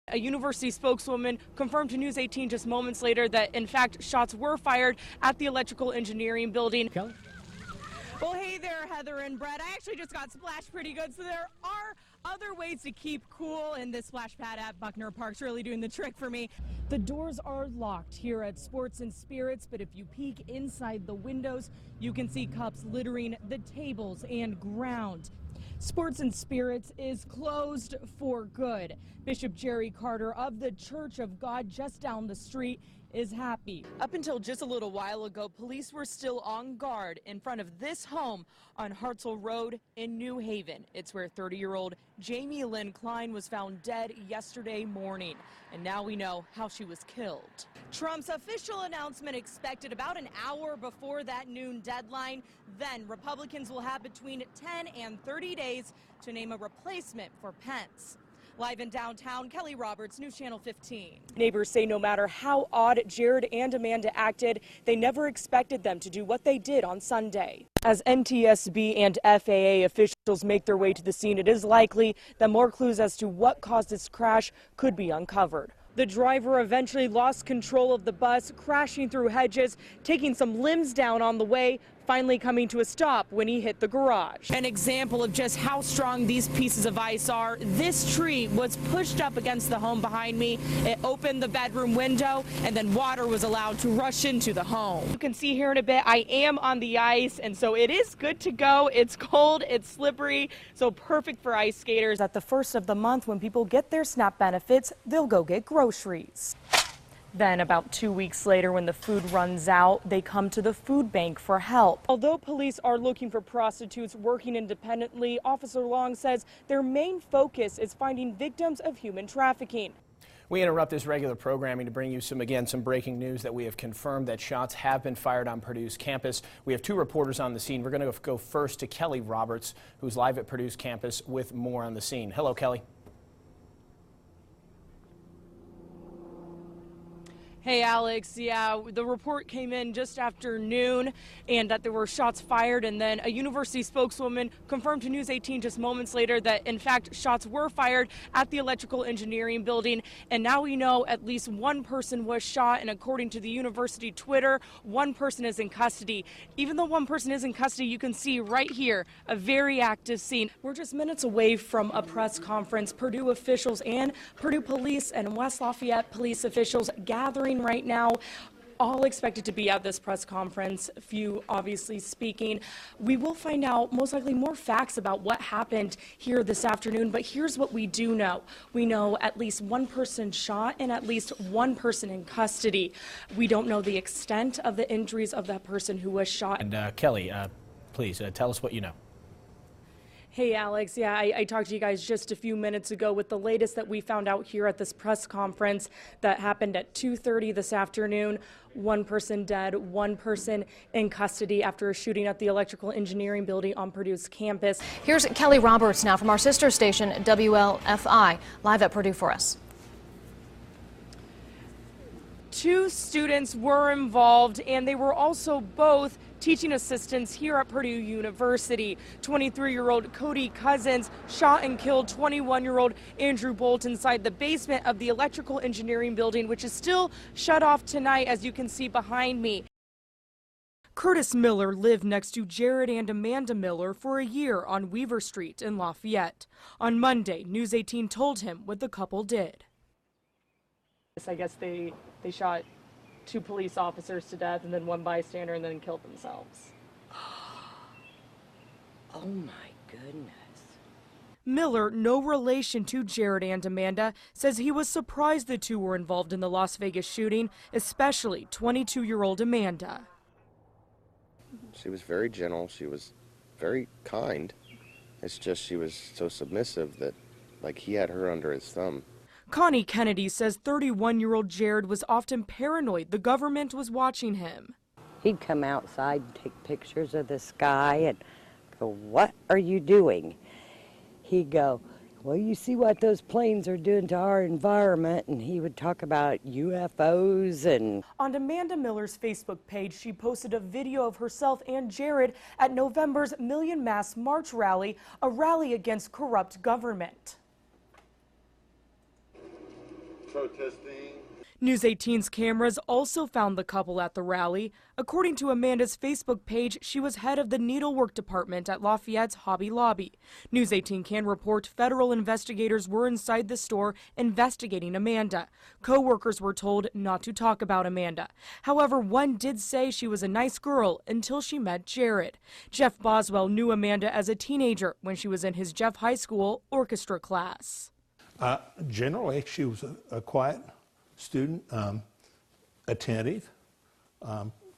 A university spokeswoman confirmed to News 18 just moments later that, in fact, shots were fired at the electrical engineering building. Kelly? Well, hey there, Heather and Brett. I actually just got splashed pretty good, so there are other ways to keep cool, and this splash pad at Buckner Park's really doing the trick for me. The doors are locked here at Sports and Spirits, but if you peek inside the windows, you can see cups littering the tables and ground. Sports and Spirits is closed for good. Bishop Jerry Carter of the Church of God just down the street is happy. Up until just a little while ago, police were still on guard in front of this home on Hartzell Road in New Haven. It's where 30-year-old Jamie Lynn Klein was found dead yesterday morning, and now we know how she was killed. Trump's official announcement expected about an hour before that noon deadline. Then Republicans will have between 10 and 30 days to name a replacement for Pence. Live in downtown, Kelly Roberts, News Channel 15. Neighbors say no matter how odd Jared and Amanda acted, they never expected them to do what they did on Sunday. As NTSB and FAA officials make their way to the scene, it is likely that more clues as to what caused this crash could be uncovered. The driver eventually lost control of the bus, crashing through hedges, taking some limbs down on the way, finally coming to a stop when he hit the garage. An example of just how strong these pieces of ice are. This tree was pushed up against the home behind me. It opened the bedroom window, and then water was allowed to rush into the home. You can see here in a bit, I am on the ice, and so it is good to go. It's cold, it's slippery, so perfect for ice skaters. At the first of the month, when people get their SNAP benefits, they'll go get groceries. Then about 2 weeks later, when the food runs out, they come to the food bank for help. Although police are looking for prostitutes working independently, Officer Long says their main focus is finding victims of human trafficking. We interrupt this regular programming to bring you some breaking news that we have confirmed that shots have been fired on Purdue's campus. We have two reporters on the scene. We're going to go first to Kelly Roberts, who's live at Purdue's campus with more on the scene. Hello, Kelly. Hey, Alex. Yeah, the report came in just after noon and that there were shots fired, and then a university spokeswoman confirmed to News 18 just moments later that, in fact, shots were fired at the electrical engineering building. And now we know at least one person was shot, and according to the university Twitter, one person is in custody. Even though one person is in custody, you can see right here a very active scene. We're just minutes away from a press conference. Purdue officials and Purdue police and West Lafayette police officials gathering right now, all expected to be at this press conference, few obviously speaking. We will find out most likely more facts about what happened here this afternoon, but here's what we do know. We know at least one person shot and at least one person in custody. We don't know the extent of the injuries of that person who was shot. And Kelly, please tell us what you know. Hey, Alex. Yeah, I talked to you guys just a few minutes ago with the latest that we found out here at this press conference that happened at 2:30 this afternoon. One person dead, one person in custody after a shooting at the electrical engineering building on Purdue's campus. Here's Kelly Roberts now from our sister station, WLFI, live at Purdue for us. Two students were involved, and they were also both teaching assistants here at Purdue University. 23-year-old Cody Cousins shot and killed 21-year-old Andrew Bolt inside the basement of the electrical engineering building, which is still shut off tonight, as you can see behind me. Curtis Miller lived next to Jared and Amanda Miller for a year on Weaver Street in Lafayette. On Monday, News 18 told him what the couple did. I guess they shot two police officers to death and then one bystander and then killed themselves. Oh my goodness. Miller, no relation to Jared and Amanda, says he was surprised the two were involved in the Las Vegas shooting, especially 22-year-old Amanda. She was very gentle. She was very kind. It's just she was so submissive that, like, he had her under his thumb. Connie Kennedy says 31-year-old Jared was often paranoid the government was watching him. He'd come outside and take pictures of the sky and go, "What are you doing?" He'd go, "Well, you see what those planes are doing to our environment," and he would talk about UFOs and... On Amanda Miller's Facebook page, she posted a video of herself and Jared at November's Million Mass March rally, a rally against corrupt government. protesting. News 18's cameras also found the couple at the rally. According to Amanda's Facebook page, she was head of the needlework department at Lafayette's Hobby Lobby. News 18 can report federal investigators were inside the store investigating Amanda. Co-workers were told not to talk about Amanda. However, one did say she was a nice girl until she met Jared. Jeff Boswell knew Amanda as a teenager when she was in his Jeff High School orchestra class. Generally, she was a quiet student, attentive,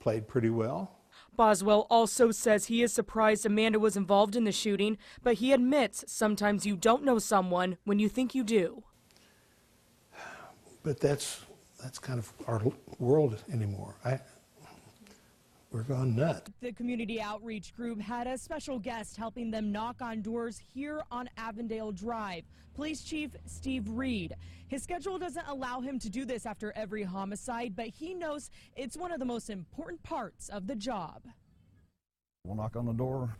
played pretty well. Boswell also says he is surprised Amanda was involved in the shooting, but he admits sometimes you don't know someone when you think you do. But that's kind of our world anymore. We're gone nuts. The community outreach group had a special guest helping them knock on doors here on Avondale Drive. Police Chief Steve Reed. His schedule doesn't allow him to do this after every homicide, but he knows it's one of the most important parts of the job. We'll knock on the door,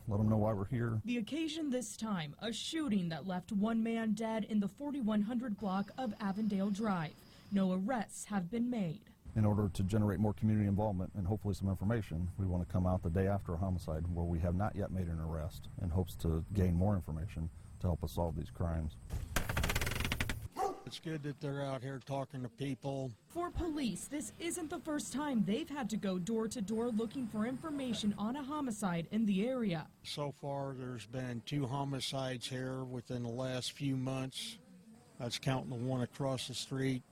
let them know why we're here. The occasion this time, a shooting that left one man dead in the 4100 block of Avondale Drive. No arrests have been made. In order to generate more community involvement and hopefully some information, we want to come out the day after a homicide where we have not yet made an arrest in hopes to gain more information to help us solve these crimes. It's good that they're out here talking to people. For police, this isn't the first time they've had to go door to door looking for information on a homicide in the area. So far, there's been 2 homicides here within the last few months. That's counting the one across the street.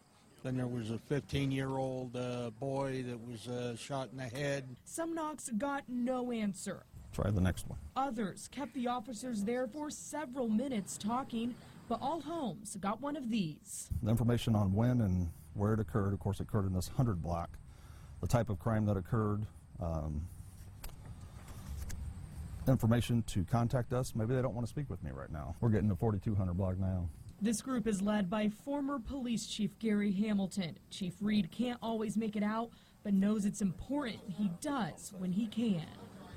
Then there was a 15-year-old boy that was shot in the head. Some knocks got no answer. Try the next one. Others kept the officers there for several minutes talking, but all homes got one of these. The information on when and where it occurred, of course it occurred in this 100 block, the type of crime that occurred, information to contact us. Maybe they don't want to speak with me right now. We're getting to 4200 block now. This group is led by former police chief Gary Hamilton. Chief Reed can't always make it out, but knows it's important he does when he can.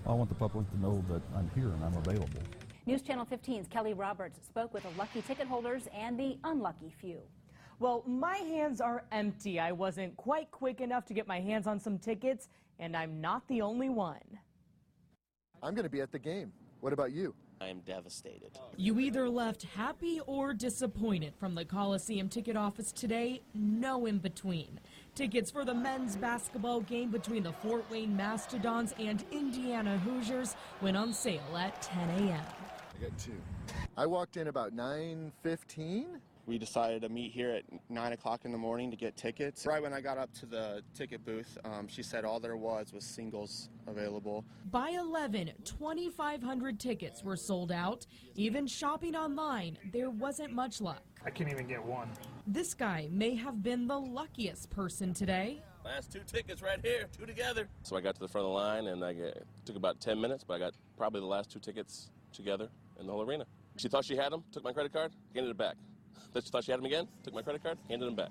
I want the public to know that I'm here and I'm available. News Channel 15's Kelly Roberts spoke with the lucky ticket holders and the unlucky few. Well, my hands are empty. I wasn't quite quick enough to get my hands on some tickets, and I'm not the only one. I'm going to be at the game. What about you? I am devastated. You either left happy or disappointed from the Coliseum ticket office today, no in between. Tickets for the men's basketball game between the Fort Wayne Mastodons and Indiana Hoosiers went on sale at 10 a.m. I got 2. I walked in about 9:15. We decided to meet here at 9 o'clock in the morning to get tickets. Right when I got up to the ticket booth, she said all there was singles available. By 11, 2,500 tickets were sold out. Even shopping online, there wasn't much luck. I can't even get one. This guy may have been the luckiest person today. Last 2 tickets right here, 2 together. So I got to the front of the line and it took about 10 minutes, but I got probably the last 2 tickets together in the whole arena. She thought she had them, took my credit card, handed it back. Then she thought she had them again, took my credit card, handed them back.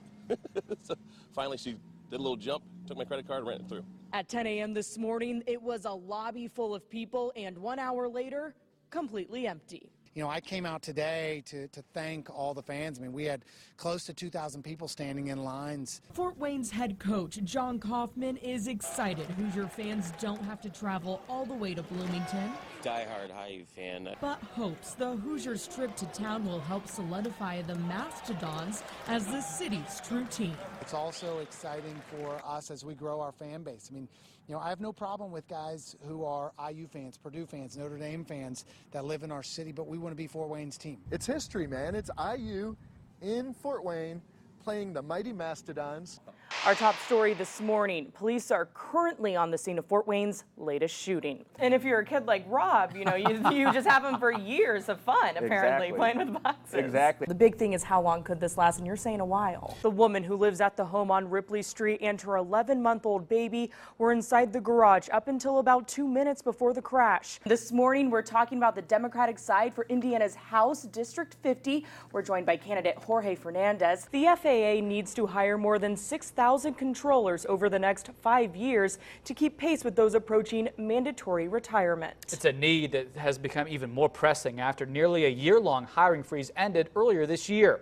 So finally she did a little jump, took my credit card, ran it through. At 10 a.m. this morning, it was a lobby full of people, and 1 hour later, completely empty. You know, I came out today to thank all the fans. I mean, we had close to 2,000 people standing in lines. Fort Wayne's head coach, John Kaufman, is excited Hoosier fans don't have to travel all the way to Bloomington. Die-hard High fan. But hopes the Hoosiers' trip to town will help solidify the Mastodons as the city's true team. It's also exciting for us as we grow our fan base. I mean, you know, I have no problem with guys who are IU fans, Purdue fans, Notre Dame fans that live in our city, but we want to be Fort Wayne's team. It's history, man. It's IU in Fort Wayne playing the mighty Mastodons. Our top story this morning, police are currently on the scene of Fort Wayne's latest shooting. And if you're a kid like Rob, you know, you just have them for years of fun, apparently, playing with boxes. Exactly. The big thing is how long could this last, and you're saying a while. The woman who lives at the home on Ripley Street and her 11-month-old baby were inside the garage up until about 2 minutes before the crash. This morning, we're talking about the Democratic side for Indiana's House District 50. We're joined by candidate Jorge Fernandez. The FAA needs to hire more than 6,000 controllers over the next 5 years to keep pace with those approaching mandatory retirement. It's a need that has become even more pressing after nearly a year-long hiring freeze ended earlier this year.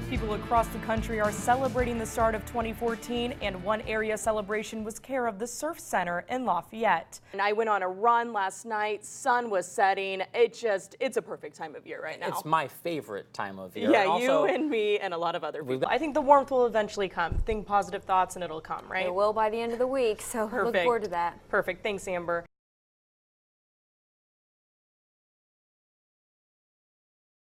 People across the country are celebrating the start of 2014, and one area celebration was care of the Surf Center in Lafayette. And I went on a run last night, sun was setting, it's a perfect time of year right now. It's my favorite time of year. Yeah, and also, you and me and a lot of other people. I think the warmth will eventually come. Think positive thoughts and it'll come, right? It will by the end of the week, so Perfect. look forward to that. Perfect, thanks Amber.